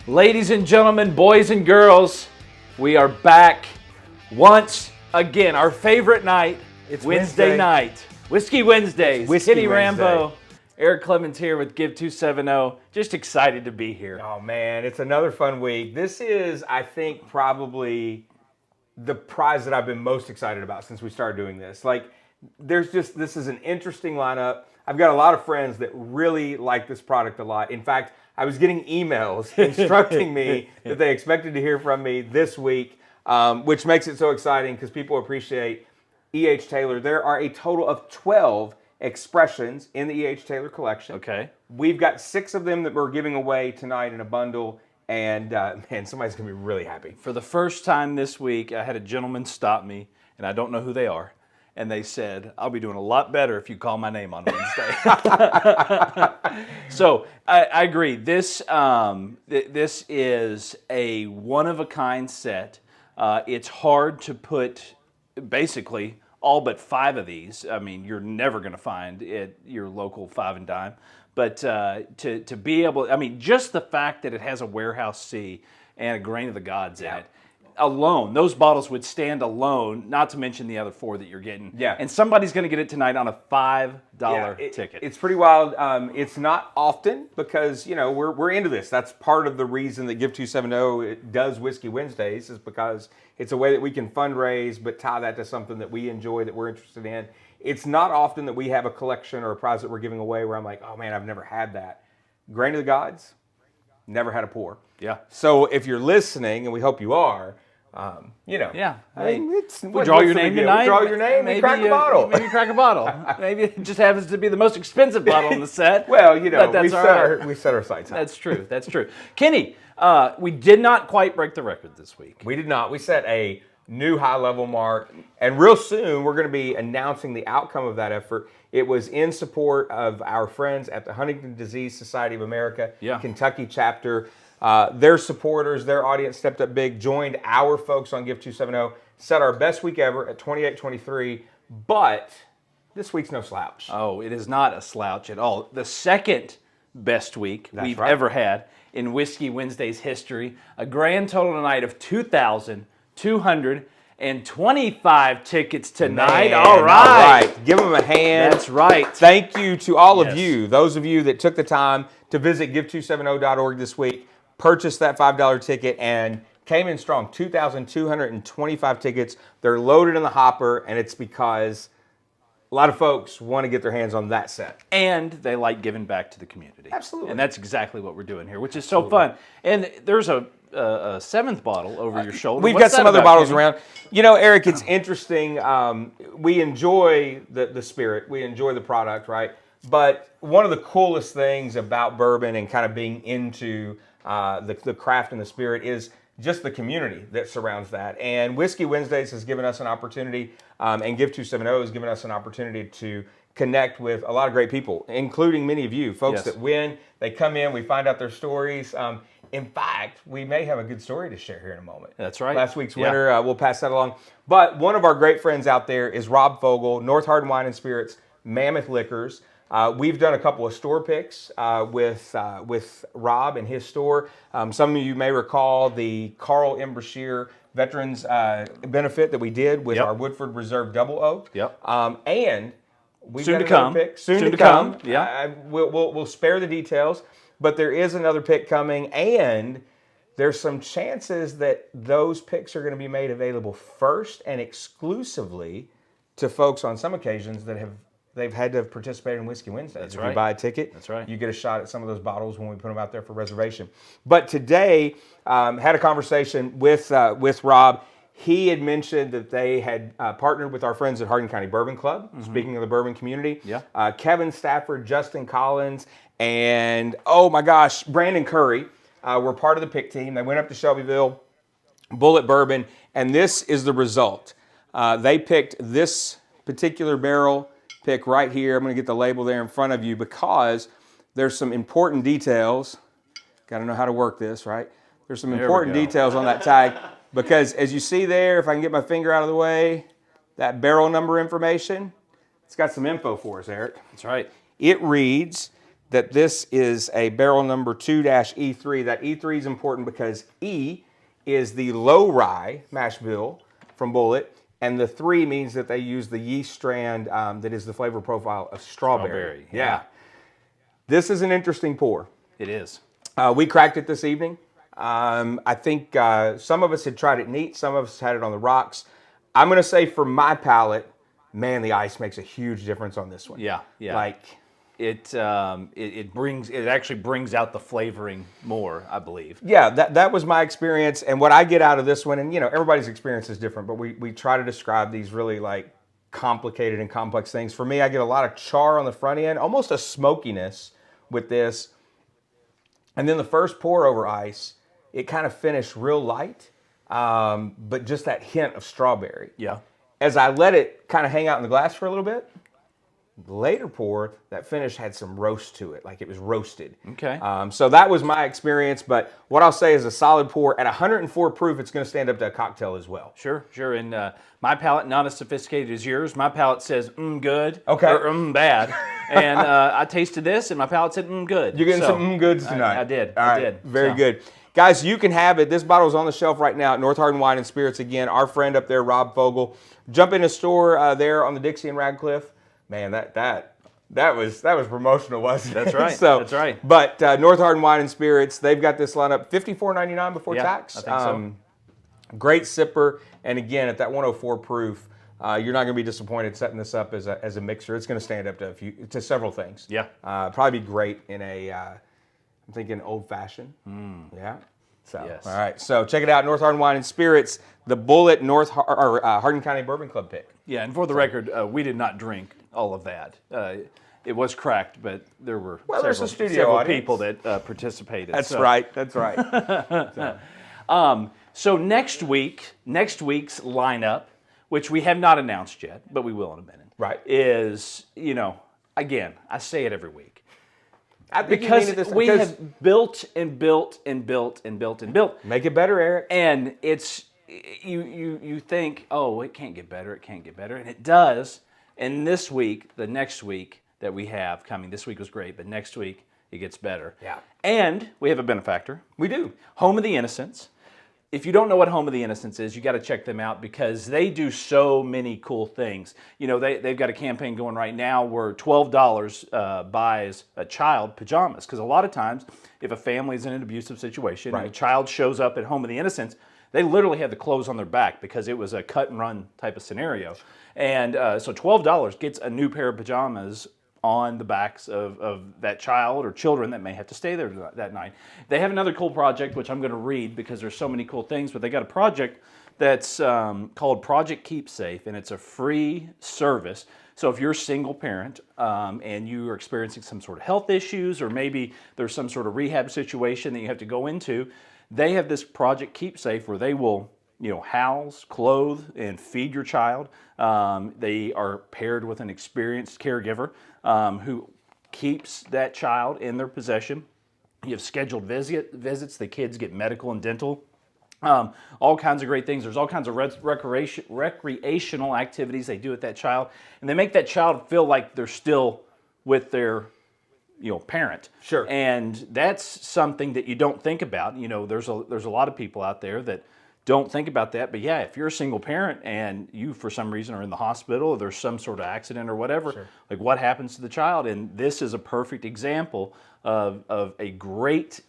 Ladies and gentlemen, boys and girls, we are back once again. Our favorite night, It's Wednesday night. Whiskey Wednesdays. Whiskey Kenny Wednesday. Rambo, Eric Clemens here with Give 270. Just excited to be here. Oh man, it's another fun week. This is, I think, probably the prize that I've been most excited about since we started doing this. This is an interesting lineup. I've got a lot of friends that really like this product a lot. In fact, I was getting emails instructing me that they expected to hear from me this week, which makes it so exciting because people appreciate E.H. Taylor. There are a total of 12 expressions in the E.H. Taylor collection. Okay. We've got 6 of them that we're giving away tonight in a bundle, and man, somebody's going to be really happy. For the first time this week, I had a gentleman stop me, and I don't know who they are, and they said, I'll be doing a lot better if you call my name on Wednesday. So I agree. This is a one-of-a-kind set. It's hard to put basically all but 5 of these. I mean, you're never going to find at your local Five and Dime. But to be able, I mean, just the fact that it has a Warehouse C and a Grain of the Gods in it, alone, those bottles would stand alone, not to mention the other 4 that you're getting. Yeah. And somebody's going to get it tonight on a $5 ticket. It's pretty wild. It's not often because, you know, we're into this. That's part of the reason that Give 270 does Whiskey Wednesdays is because it's a way that we can fundraise but tie that to something that we enjoy, that we're interested in. It's not often that we have a collection or a prize that we're giving away where I'm like, oh man, I've never had that. Grain of the Gods, never had a pour. Yeah. So if you're listening, and we hope you are, you know. Yeah. I mean, We'll draw your name tonight. Draw your name and crack a bottle. Maybe crack a bottle. Maybe it just happens to be the most expensive bottle in the set. Well, you know, but we that's set our sights high. That's true. That's true. Kenny, we did not quite break the record this week. We did not. We set a new high-level mark, and real soon we're going to be announcing the outcome of that effort. It was in support of our friends at the Huntington Disease Society of America, Kentucky chapter. Their supporters, their audience stepped up big, joined our folks on Give 270, set our best week ever at 28.23, but this week's no slouch. Oh, it is not a slouch at all. The second best week we've right. ever had in Whiskey Wednesday's history. A grand total tonight of 2,225 tickets tonight. Man, all right. Give them a hand. That's right. Thank you to all of you, those of you that took the time to visit give270.org this week, purchased that $5 ticket, and came in strong. 2,225 tickets. They're loaded in the hopper, and it's because a lot of folks want to get their hands on that set. And they like giving back to the community. Absolutely. And that's exactly what we're doing here, which is so fun. And there's a 7th bottle over your shoulder. We've What's got some that other about, bottles Kenny? around. You know, Eric, it's interesting. We enjoy the spirit. We enjoy the product, right? But one of the coolest things about bourbon and kind of being into the craft and the spirit is just the community that surrounds that. And Whiskey Wednesdays has given us an opportunity, and Give 270 has given us an opportunity to connect with a lot of great people, including many of you, folks that win. They come in, we find out their stories. In fact, we may have a good story to share here in a moment. That's right. Last week's winner, we'll pass that along. But one of our great friends out there is Rob Fogel, North Hardin Wine and Spirits, Mammoth Liquors. We've done a couple of store picks with Rob and his store. Some of you may recall the Carl M. Brashear Veterans benefit that we did with our Woodford Reserve Double Oak. And we've Soon got to come. another pick. Soon to come. Yeah. We'll spare the details, but there is another pick coming, and there's some chances that those picks are going to be made available first and exclusively to folks on some occasions that they've had to have participated in Whiskey Wednesdays. That's if right. you buy a ticket, that's right, you get a shot at some of those bottles when we put them out there for reservation. But today, had a conversation with Rob. He had mentioned that they had partnered with our friends at Hardin County Bourbon Club, speaking of the bourbon community. Kevin Stafford, Justin Collins, and oh my gosh, Brandon Curry were part of the pick team. They went up to Shelbyville, Bullet Bourbon, and this is the result. They picked this particular barrel pick right here. I'm going to get the label there in front of you because there's some important details. Got to know how to work this, right? There's some important details on that tag because as you see there, if I can get my finger out of the way, that barrel number information, it's got some info for us, Eric. That's right. It reads that this is a barrel number 2-E3. That E3 is important because E is the low rye mash bill from Bulleit, and the 3 means that they use the yeast strand that is the flavor profile of strawberry. Yeah. This is an interesting pour. It is. We cracked it this evening. I think some of us had tried it neat. Some of us had it on the rocks. I'm going to say for my palate, man, the ice makes a huge difference on this one. Yeah. Like it actually brings out the flavoring more, I believe. Yeah, that was my experience, and what I get out of this one, and everybody's experience is different, but we try to describe these really like complicated and complex things. For me, I get a lot of char on the front end, almost a smokiness with this, and then the first pour over ice, it kind of finished real light, but just that hint of strawberry. Yeah. As I let it kind of hang out in the glass for a little bit, the later pour, that finish had some roast to it, like it was roasted. Okay. So that was my experience, but what I'll say is a solid pour. At 104 proof, it's going to stand up to a cocktail as well. Sure. And my palate, not as sophisticated as yours. My palate says, good, okay, or bad. And I tasted this, and my palate said, good. You're getting some goods tonight. I did. I did. Very good. Guys, you can have it. This bottle is on the shelf right now at North Hardin Wine and Spirits. Again, our friend up there, Rob Fogel. Jump in the store there on the Dixie and Radcliffe. Man, that was promotional, wasn't it? That's right. That's right. But North Hardin Wine and Spirits, they've got this lineup $54.99 before tax. I think so. Great sipper, and again at that 104 proof, you're not going to be disappointed setting this up as a mixer. It's going to stand up to several things. Yeah. Probably be great in a I'm thinking old fashioned. Yeah. So, yes. All right. So check it out, North Hardin Wine and Spirits, the Bulleit Hardin County Bourbon Club pick. Yeah, and for the record, we did not drink all of that. It was cracked, but there were several people that participated. That's right. That's right. So next week's lineup, which we have not announced yet, but we will in a minute, right, is, again, I say it every week. Because we have built and built and built and built and built. Make it better, Eric. And it's, you think, oh, it can't get better, and it does. And this week, the next week that we have coming, this week was great, but next week it gets better. Yeah. And we have a benefactor. We do. Home of the Innocents. If you don't know what Home of the Innocents is, you got to check them out because they do so many cool things. They've got a campaign going right now where $12 buys a child pajamas. Because a lot of times, if a family is in an abusive situation and a child shows up at Home of the Innocents, they literally have the clothes on their back because it was a cut and run type of scenario. And so $12 gets a new pair of pajamas on the backs of that child or children that may have to stay there that night. They have another cool project, which I'm going to read because there's so many cool things, but they got a project that's called Project Keep Safe, and it's a free service. So if you're a single parent and you are experiencing some sort of health issues, or maybe there's some sort of rehab situation that you have to go into, they have this Project Keep Safe where they will house, clothe, and feed your child. They are paired with an experienced caregiver who keeps that child in their possession. You have scheduled visits. The kids get medical and dental. All kinds of great things. There's all kinds of recreational activities they do with that child. And they make that child feel like they're still with their parent. Sure. And that's something that you don't think about. There's a lot of people out there that don't think about that. But yeah, if you're a single parent and you, for some reason, are in the hospital or there's some sort of accident or whatever, like what happens to the child? And this is a perfect example of a great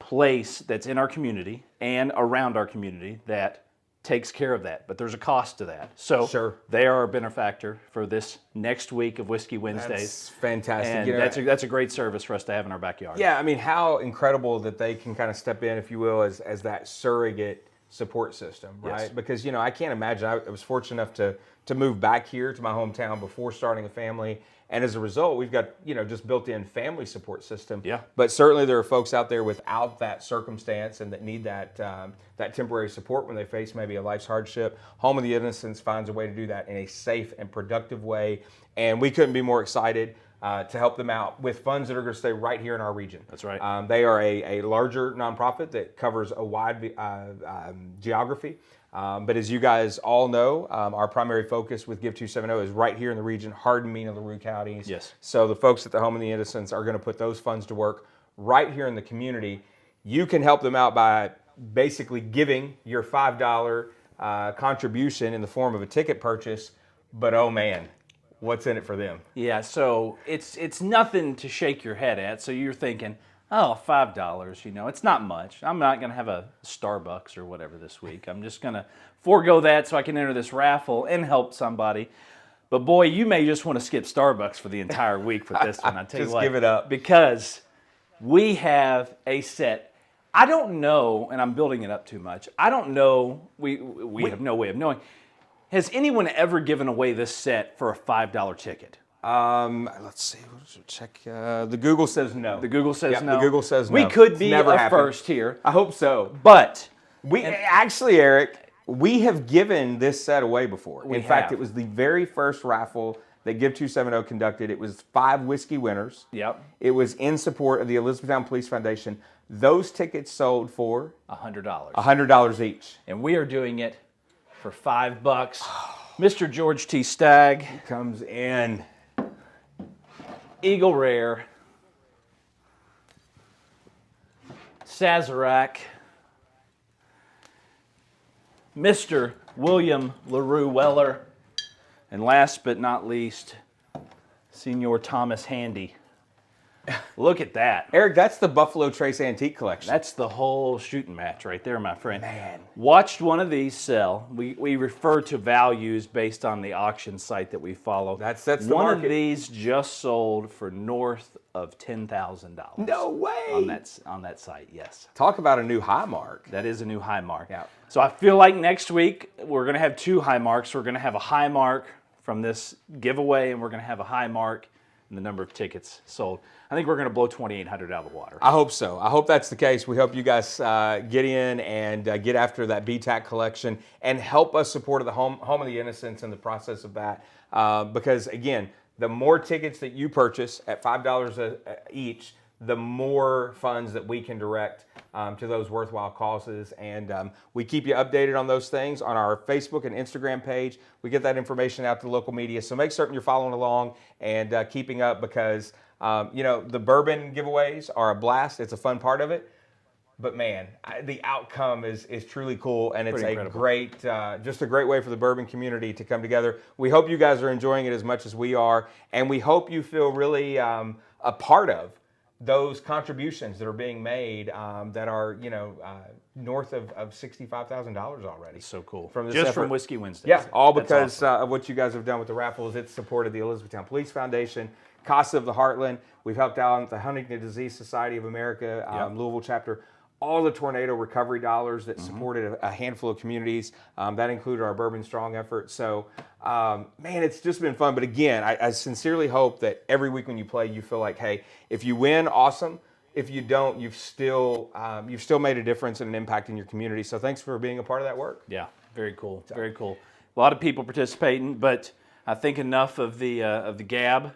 place that's in our community and around our community that takes care of that. But there's a cost to that. So they are a benefactor for this next week of Whiskey Wednesdays. That's fantastic. And that's a great service for us to have in our backyard. Yeah, I mean, how incredible that they can kind of step in, if you will, as that surrogate support system, right? Yes. Because, I can't imagine. I was fortunate enough to move back here to my hometown before starting a family. And as a result, we've got, just built-in family support system. Yeah. But certainly there are folks out there without that circumstance and that need that that temporary support when they face maybe a life's hardship. Home of the Innocents finds a way to do that in a safe and productive way. And we couldn't be more excited to help them out with funds that are going to stay right here in our region. That's right. They are a larger nonprofit that covers a wide geography. But as you guys all know, our primary focus with Give 270 is right here in the region, Hardin, Mena, LaRue counties. Yes. So the folks at the Home of the Innocents are going to put those funds to work right here in the community. You can help them out by basically giving your $5 contribution in the form of a ticket purchase. But oh man, what's in it for them? Yeah, so it's nothing to shake your head at. So you're thinking, oh, $5, it's not much. I'm not going to have a Starbucks or whatever this week. I'm just going to forego that so I can enter this raffle and help somebody. But boy, you may just want to skip Starbucks for the entire week with this one. I tell you Just what, give it up. because we have a set. I don't know, and I'm building it up too much. I don't know. We have no way of knowing. Has anyone ever given away this set for a $5 ticket? Let's see. Check. The Google says no. The Google says no. The Google says no. We could be It's never a happened. first here, I hope so. but Actually, Eric, we have given this set away before. In fact, have. it was the very first raffle that Give 270 conducted. It was 5 whiskey winners. Yep. It was in support of the Elizabethtown Police Foundation. Those tickets sold for $100. $100 each. And we are doing it for $5. Mr. George T. Stagg, Comes in. Eagle Rare, Sazerac, Mr. William LaRue Weller, and last but not least, Senor Thomas Handy. Look at that. Eric, that's the Buffalo Trace Antique Collection. That's the whole shooting match right there, my friend. Man. Watched one of these sell. We refer to values based on the auction site that we follow. That's the one market. of these just sold for north of $10,000. No way. On that site, yes. Talk about a new high mark. That is a new high mark. Yeah. So I feel like next week we're going to have 2 high marks. We're going to have a high mark from this giveaway, and we're going to have a high mark in the number of tickets sold. I think we're going to blow 2,800 out of the water. I hope so. I hope that's the case. We hope you guys get in and get after that BTAC collection and help us support the Home of the Innocents in the process of that. Because, again, the more tickets that you purchase at $5 each, the more funds that we can direct to those worthwhile causes. And we keep you updated on those things on our Facebook and Instagram page. We get that information out to the local media. So make certain you're following along and keeping up because, the bourbon giveaways are a blast. It's a fun part of it. But, man, the outcome is truly cool, and it's a great, just a great way for the bourbon community to come together. We hope you guys are enjoying it as much as we are, and we hope you feel really a part of those contributions that are being made that are, north of $65,000 already. So cool. From this just effort. from Whiskey Wednesday. Yeah, all That's because awesome. of what you guys have done with the raffles. It's supported the Elizabethtown Police Foundation, Casa of the Heartland. We've helped out the Huntington Disease Society of America, Louisville chapter. All the tornado recovery dollars that supported a handful of communities. That included our Bourbon Strong effort. So, man, it's just been fun. But again, I sincerely hope that every week when you play, you feel like, hey, if you win, awesome. If you don't, you've still made a difference and an impact in your community. So thanks for being a part of that work. Yeah, very cool. Very cool. A lot of people participating, but I think enough of the gab.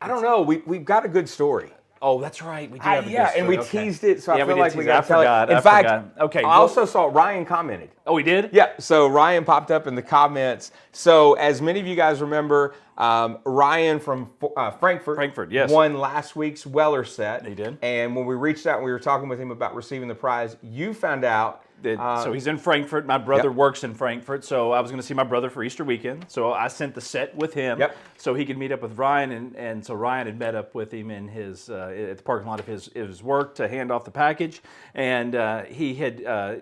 I don't know. We've got a good story. Oh, that's right. We do have a good story. and we Okay. teased it, so I Yeah, we feel did like tease we it. got I to tell forgot. it. In I fact, forgot. Okay, I well- also saw Ryan commented. Oh, we did? Yeah, so Ryan popped up in the comments. So as many of you guys remember, Ryan from Frankfurt, yes. won last week's Weller set. He did. And when we reached out and we were talking with him about receiving the prize, you found out. So he's in Frankfurt. My brother Yep. works in Frankfurt, so I was going to see my brother for Easter weekend. So I sent the set with him, Yep. so he could meet up with Ryan, and so Ryan had met up with him in his at the parking lot of his work to hand off the package, and he had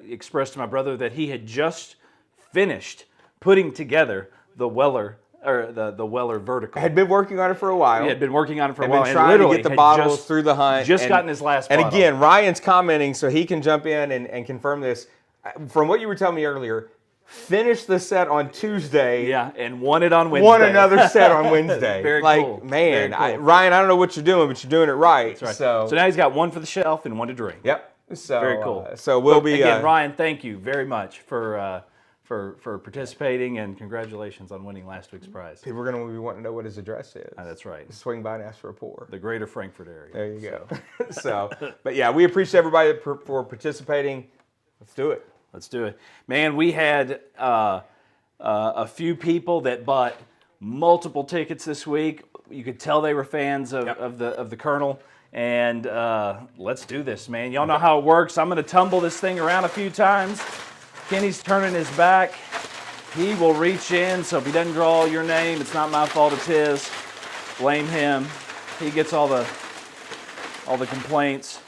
expressed to my brother that he had just finished putting together the Weller or the Weller vertical. Had been working on it for a while. He had been working on it for a and while, been and trying to literally get the had bottles just, through the hunt. Just and, gotten his last And bottle. again, Ryan's commenting so he can jump in and confirm this. From what you were telling me earlier, finished the set on Tuesday. Yeah, and won it on Wednesday. Won another set on Wednesday. Very like, cool. man, Very cool. Ryan, I don't know what you're doing, but you're doing it right. That's right. So now he's got one for the shelf and one to drink. Yep. So Very cool. So we'll But be again, Ryan. Thank you very much for participating, and congratulations on winning last week's prize. people are going to be wanting to know what his address is. That's right. Swing by and ask for a pour. The greater Frankfurt area. There you go. So, but yeah, we appreciate everybody for participating. Let's do it. Let's do it. Man, we had a few people that bought multiple tickets this week. You could tell they were fans of the Colonel. And let's do this, man. Y'all know how it works. I'm going to tumble this thing around a few times. Kenny's turning his back. He will reach in, so if he doesn't draw your name, it's not my fault, it's his. Blame him. He gets all the complaints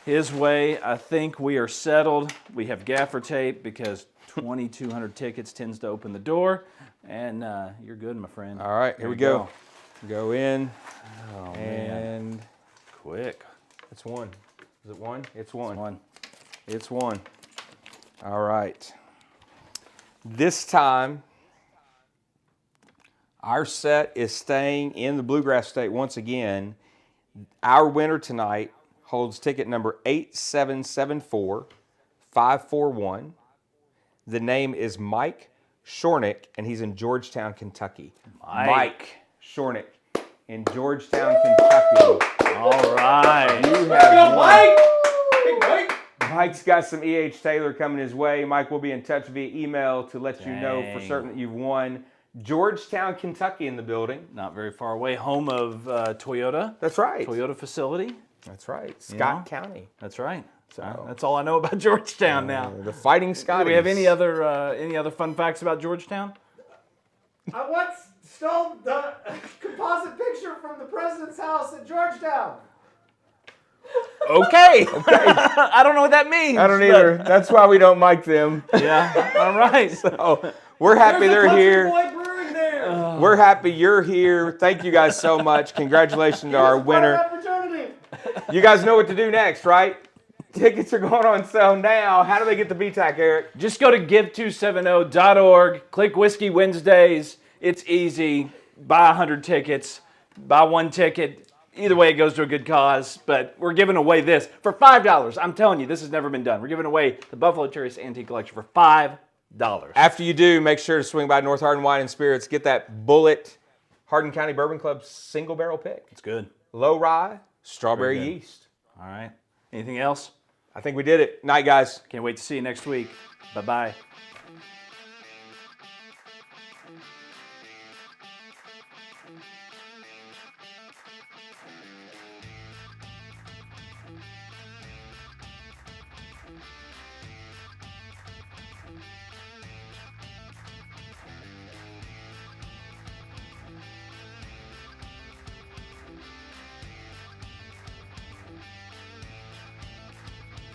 his way. I think we are settled. We have gaffer tape because 2,200 tickets tends to open the door. And you're good, my friend. All right, here we go. Go in. Oh, and man. Quick. It's one. Is it one? It's one. It's one. It's one. All right. This time, our set is staying in the Bluegrass State once again. Our winner tonight holds ticket number 8774541. The name is Mike Shornick, and he's in Georgetown, Kentucky. Mike Shornick in Georgetown, Kentucky. All right. You have Mike. Big Mike. Mike's got some E.H. Taylor coming his way. Mike will be in touch via email to let you know for certain that you've won. Georgetown, Kentucky in the building. Not very far away. Home of Toyota. That's right. Toyota facility. That's right. Scott County. That's right. So that's all I know about Georgetown now. The Fighting Scotties. Do we have any other fun facts about Georgetown? I once stole the composite picture from the president's house at Georgetown. Okay. I don't know what that means. I don't either. That's why we don't mic them. Yeah. All right. So we're happy they're here. Boy Brewing there. We're happy you're here. Thank you guys so much. Congratulations to our winner. You guys know what to do next, right? Tickets are going on sale now. How do they get the BTAC, Eric? Just go to give270.org. Click Whiskey Wednesdays. It's easy. Buy 100 tickets. Buy one ticket. Either way, it goes to a good cause. But we're giving away this for $5. I'm telling you, this has never been done. We're giving away the Buffalo Terrace Antique Collection for $5. After you do, make sure to swing by North Hardin Wine and Spirits. Get that Bullet Hardin County Bourbon Club single barrel pick. It's good. Low rye, strawberry yeast. All right. Anything else? I think we did it. Night, guys. Can't wait to see you next week. Bye-bye.